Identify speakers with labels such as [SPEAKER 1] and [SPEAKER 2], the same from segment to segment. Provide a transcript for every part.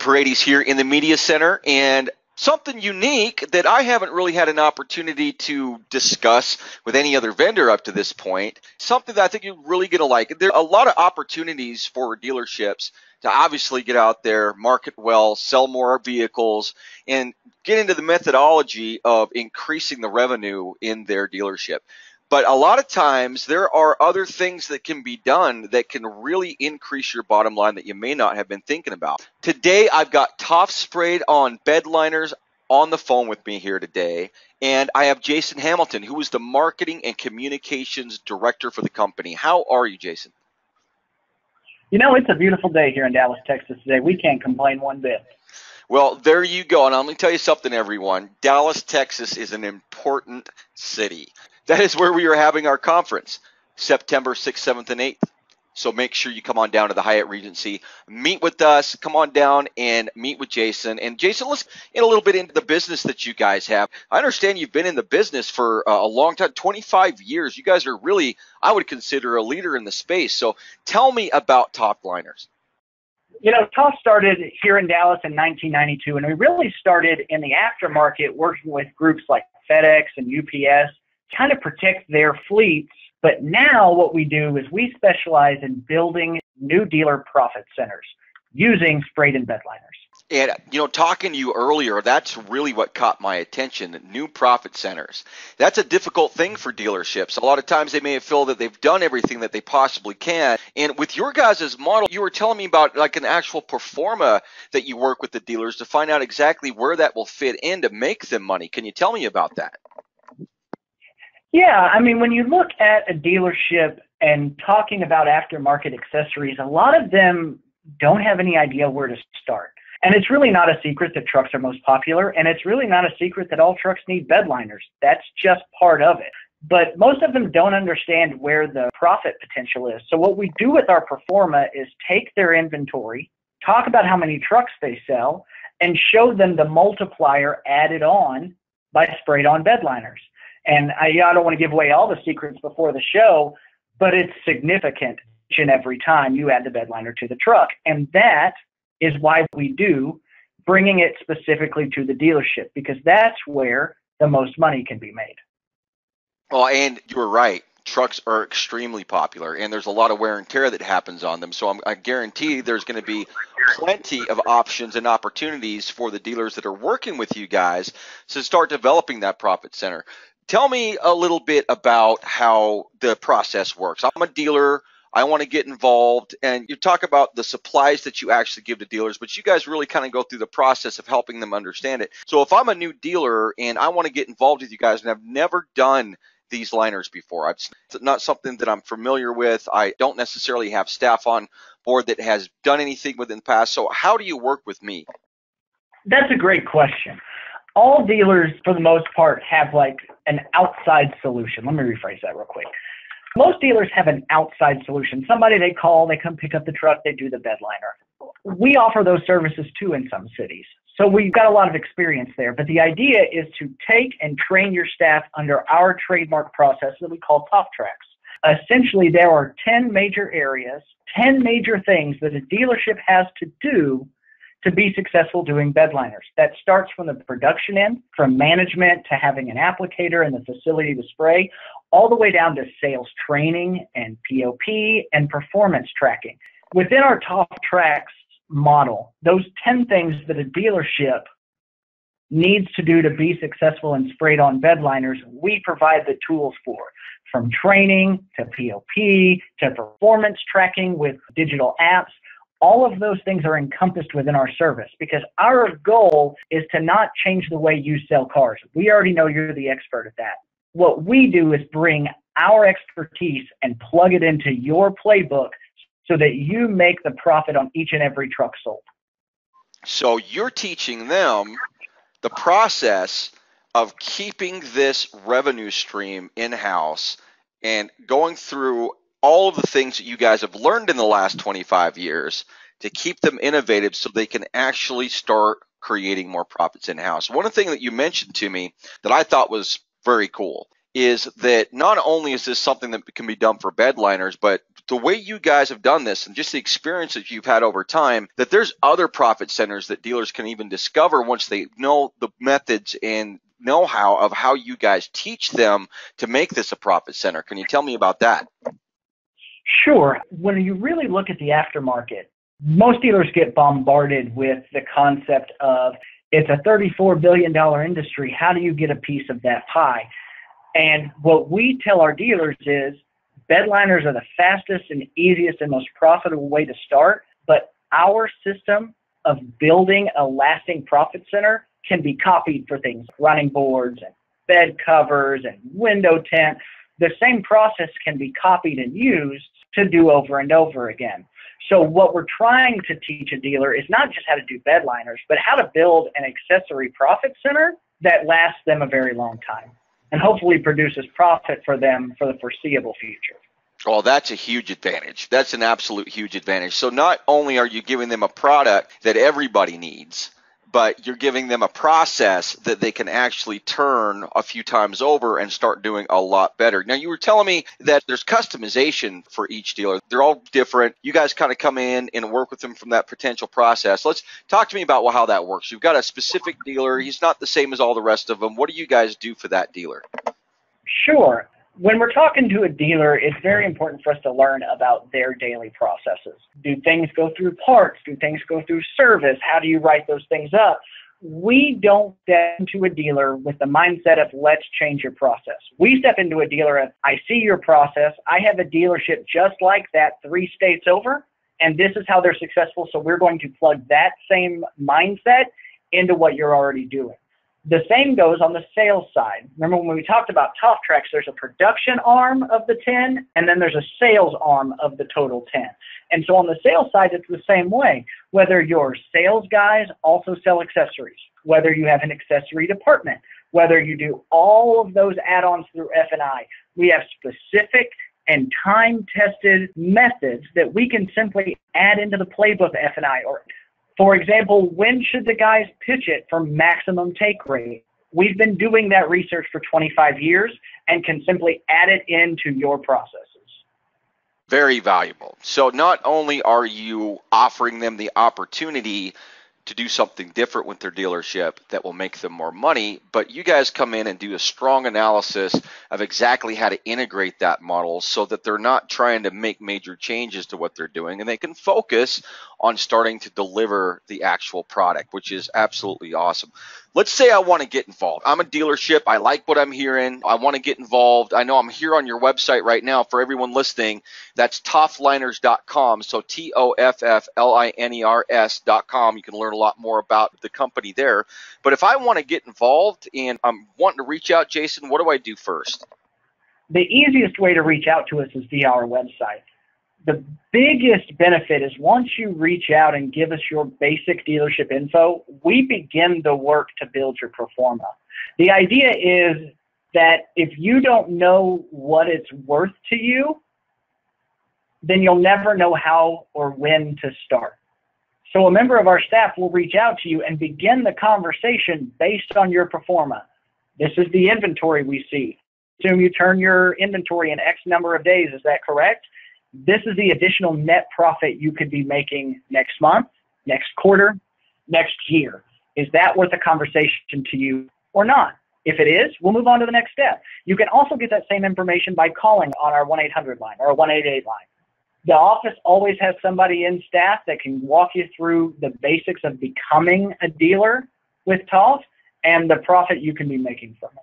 [SPEAKER 1] Paredes here in the Media Center, and something unique that I haven't really had an opportunity to discuss with any other vendor up to this point, something that I think you're really going to like. There are a lot of opportunities for dealerships to obviously get out there, market well, sell more vehicles, and get into the methodology of increasing the revenue in their dealership. But a lot of times there are other things that can be done that can really increase your bottom line that you may not have been thinking about. Today, I've got TOFF Sprayed-On Bedliners on the phone with me here today. And I have Jason Hamilton, who is the Marketing and Communications Director for the company. How are you, Jason?
[SPEAKER 2] You know, it's a beautiful day here in Dallas, Texas today. We can't complain one bit.
[SPEAKER 1] Well, there you go. And I'm going to tell you something, everyone. Dallas, Texas is an important city. That is where we are having our conference, September 6th, 7th, and 8th. So make sure you come on down to the Hyatt Regency, meet with us, come on down and meet with Jason. And Jason, let's get a little bit into the business that you guys have. I understand you've been in the business for a long time, 25 years. You guys are really, I would consider, a leader in the space. So tell me about TOFF Liners.
[SPEAKER 2] You know, TOFF started here in Dallas in 1992, and we really started in the aftermarket working with groups like FedEx and UPS, kind of protect their fleets. But now what we do is we specialize in building new dealer profit centers using sprayed-in bedliners.
[SPEAKER 1] And, you know, talking to you earlier, that's really what caught my attention, new profit centers. That's a difficult thing for dealerships. A lot of times they may feel that they've done everything that they possibly can. And with your guys' model, you were telling me about like an actual pro forma that you work with the dealers to find out exactly where that will fit in to make them money. Can you tell me about that?
[SPEAKER 2] Yeah, I mean, when you look at a dealership and talking about aftermarket accessories, a lot of them don't have any idea where to start. And it's really not a secret that trucks are most popular, and it's really not a secret that all trucks need bedliners. That's just part of it. But most of them don't understand where the profit potential is. So what we do with our pro forma is take their inventory, talk about how many trucks they sell, and show them the multiplier added on by sprayed-on bedliners. And I don't want to give away all the secrets before the show, but it's significant each and every time you add the bedliner to the truck. And that is why we do bringing it specifically to the dealership, because that's where the most money can be made.
[SPEAKER 1] Well, and you're right. Trucks are extremely popular, and there's a lot of wear and tear that happens on them. So I guarantee there's going to be plenty of options and opportunities for the dealers that are working with you guys to start developing that profit center. Tell me a little bit about how the process works. I'm a dealer. I want to get involved. And you talk about the supplies that you actually give to dealers, but you guys really kind of go through the process of helping them understand it. So if I'm a new dealer and I want to get involved with you guys and I've never done these liners before, it's not something that I'm familiar with. I don't necessarily have staff on board that has done anything within the past. So how do you work with me?
[SPEAKER 2] That's a great question. All dealers, for the most part, have like an outside solution. Let me rephrase that real quick. Most dealers have an outside solution. Somebody they call, they come pick up the truck, they do the bedliner. We offer those services too in some cities. So we've got a lot of experience there. But the idea is to take and train your staff under our trademark process that we call TOFF Tracks. Essentially, there are 10 major areas, 10 major things that a dealership has to do to be successful doing bedliners. That starts from the production end, from management to having an applicator in the facility to spray, all the way down to sales training and POP and performance tracking. Within our TOFF Tracks model, those 10 things that a dealership needs to do to be successful in sprayed-on bedliners, we provide the tools for, from training to POP to performance tracking with digital apps. All of those things are encompassed within our service because our goal is to not change the way you sell cars. We already know you're the expert at that. What we do is bring our expertise and plug it into your playbook so that you make the profit on each and every truck sold.
[SPEAKER 1] So you're teaching them the process of keeping this revenue stream in-house and going through all of the things that you guys have learned in the last 25 years to keep them innovative so they can actually start creating more profits in-house. One thing that you mentioned to me that I thought was very cool is that not only is this something that can be done for bedliners, but the way you guys have done this and just the experience that you've had over time, that there's other profit centers that dealers can even discover once they know the methods and know-how of how you guys teach them to make this a profit center. Can you tell me about that?
[SPEAKER 2] Sure. When you really look at the aftermarket, most dealers get bombarded with the concept of it's a $34 billion industry. How do you get a piece of that pie? And what we tell our dealers is bedliners are the fastest and easiest and most profitable way to start, but our system of building a lasting profit center can be copied for things like running boards and bed covers and window tint. The same process can be copied and used to do over and over again. So what we're trying to teach a dealer is not just how to do bedliners, but how to build an accessory profit center that lasts them a very long time and hopefully produces profit for them for the foreseeable future.
[SPEAKER 1] Oh, that's a huge advantage. That's an absolute huge advantage. So not only are you giving them a product that everybody needs, but you're giving them a process that they can actually turn a few times over and start doing a lot better. Now, you were telling me that there's customization for each dealer. They're all different. You guys kind of come in and work with them from that potential process. Let's talk to me about how that works. You've got a specific dealer. He's not the same as all the rest of them. What do you guys do for that dealer?
[SPEAKER 2] Sure. When we're talking to a dealer, it's very important for us to learn about their daily processes. Do things go through parts? Do things go through service? How do you write those things up? We don't step into a dealer with the mindset of let's change your process. We step into a dealer of I see your process. I have a dealership just like that 3 states over, and this is how they're successful. So we're going to plug that same mindset into what you're already doing. The same goes on the sales side. Remember when we talked about TOFF Tracks, there's a production arm of the 10, and then there's a sales arm of the total 10. And so on the sales side, it's the same way. Whether your sales guys also sell accessories, whether you have an accessory department, whether you do all of those add-ons through F&I, we have specific and time-tested methods that we can simply add into the playbook F&I. Or for example, when should the guys pitch it for maximum take rate? We've been doing that research for 25 years and can simply add it into your processes.
[SPEAKER 1] Very valuable. So not only are you offering them the opportunity to do something different with their dealership that will make them more money, but you guys come in and do a strong analysis of exactly how to integrate that model so that they're not trying to make major changes to what they're doing and they can focus on starting to deliver the actual product, which is absolutely awesome. Let's say I want to get involved. I'm a dealership. I like what I'm hearing. I want to get involved. I know I'm here on your website right now for everyone listening. That's toffliners.com. So TOFFLINERS.com. You can learn a lot more about the company there. But if I want to get involved and I'm wanting to reach out, Jason, what do I do first?
[SPEAKER 2] The easiest way to reach out to us is via our website. The biggest benefit is once you reach out and give us your basic dealership info, we begin the work to build your pro forma. The idea is that if you don't know what it's worth to you, then you'll never know how or when to start. So a member of our staff will reach out to you and begin the conversation based on your pro forma. This is the inventory we see. Assume you turn your inventory in X number of days. Is that correct? This is the additional net profit you could be making next month, next quarter, next year. Is that worth a conversation to you or not? If it is, we'll move on to the next step. You can also get that same information by calling on our 1-800 line or a 188 line. The office always has somebody in staff that can walk you through the basics of becoming a dealer with TOFF and the profit you can be making from it.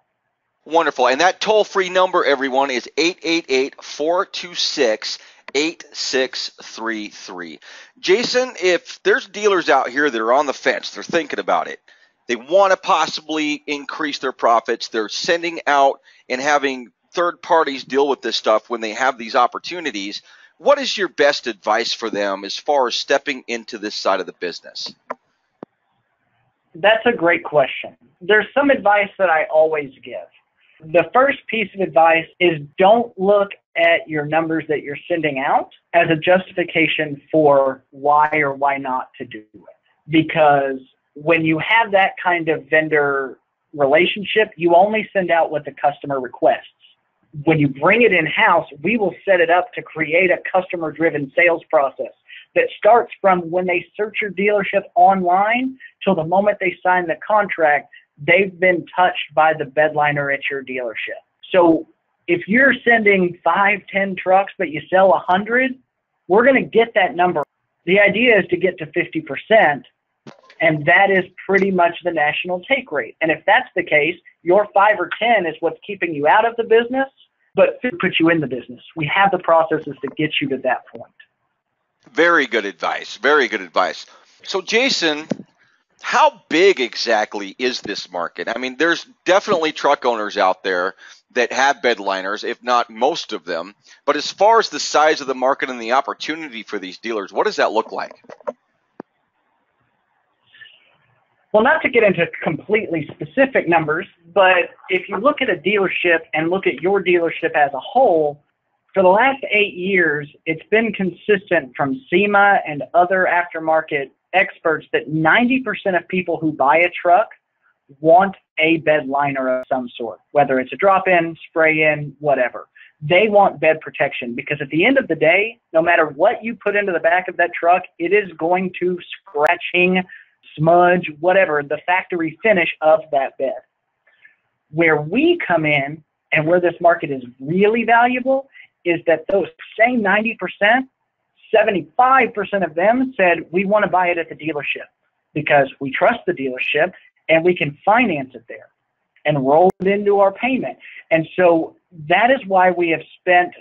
[SPEAKER 1] Wonderful. And that toll-free number, everyone, is 888-426-8633. Jason, if there's dealers out here that are on the fence, they're thinking about it, they want to possibly increase their profits, they're sending out and having third parties deal with this stuff when they have these opportunities, what is your best advice for them as far as stepping into this side of the business?
[SPEAKER 2] That's a great question. There's some advice that I always give. The first piece of advice is don't look at your numbers that you're sending out as a justification for why or why not to do it. Because when you have that kind of vendor relationship, you only send out what the customer requests. When you bring it in-house, we will set it up to create a customer-driven sales process that starts from when they search your dealership online till the moment they sign the contract, they've been touched by the bedliner at your dealership. So if you're sending 5, 10 trucks, but you sell 100, we're going to get that number. The idea is to get to 50%, and that is pretty much the national take rate. And if that's the case, your 5 or 10 is what's keeping you out of the business, but put you in the business. We have the processes to get you to that point.
[SPEAKER 1] Very good advice. Very good advice. So, Jason, how big exactly is this market? I mean, there's definitely truck owners out there that have bedliners, if not most of them. But as far as the size of the market and the opportunity for these dealers, what does that look like?
[SPEAKER 2] Well, not to get into completely specific numbers, but if you look at a dealership and look at your dealership as a whole, for the last 8 years, it's been consistent from SEMA and other aftermarket experts that 90% of people who buy a truck want a bed liner of some sort, whether it's a drop-in, spray-in, whatever. They want bed protection because at the end of the day, no matter what you put into the back of that truck, it is going to scratching, smudge, whatever, the factory finish of that bed. Where we come in and where this market is really valuable is that those same 90%, 75% of them said, we want to buy it at the dealership because we trust the dealership and we can finance it there and roll it into our payment. And so that is why we have spent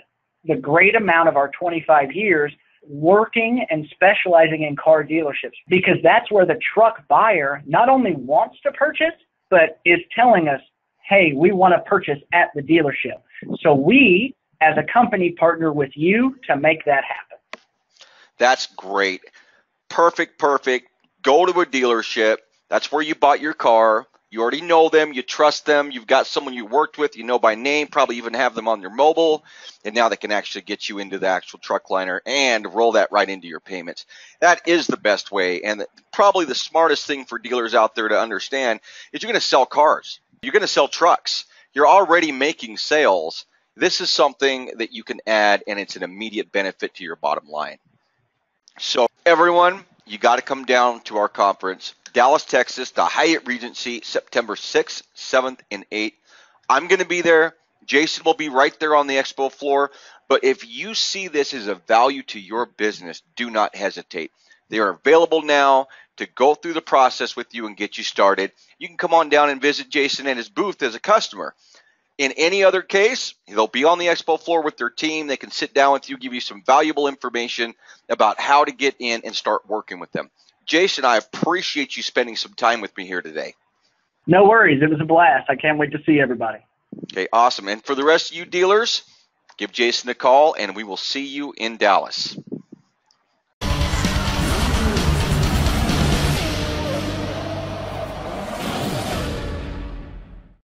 [SPEAKER 2] the great amount of our 25 years working and specializing in car dealerships, because that's where the truck buyer not only wants to purchase, but is telling us, hey, we want to purchase at the dealership. So we, as a company, partner with you to make that happen.
[SPEAKER 1] That's great. Perfect. Go to a dealership. That's where you bought your car. You already know them. You trust them. You've got someone you worked with. You know by name. Probably even have them on your mobile. And now they can actually get you into the actual truck liner and roll that right into your payments. That is the best way. And probably the smartest thing for dealers out there to understand is you're going to sell cars. You're going to sell trucks. You're already making sales. This is something that you can add, and it's an immediate benefit to your bottom line. So everyone, you got to come down to our conference, Dallas, Texas, the Hyatt Regency, September 6th, 7th, and 8th. I'm going to be there. Jason will be right there on the expo floor. But if you see this as a value to your business, do not hesitate. They are available now to go through the process with you and get you started. You can come on down and visit Jason and his booth as a customer. In any other case, they'll be on the expo floor with their team. They can sit down with you, give you some valuable information about how to get in and start working with them. Jason, I appreciate you spending some time with me here today.
[SPEAKER 2] No worries. It was a blast. I can't wait to see everybody.
[SPEAKER 1] Okay, awesome. And for the rest of you dealers, give Jason a call, and we will see you in Dallas.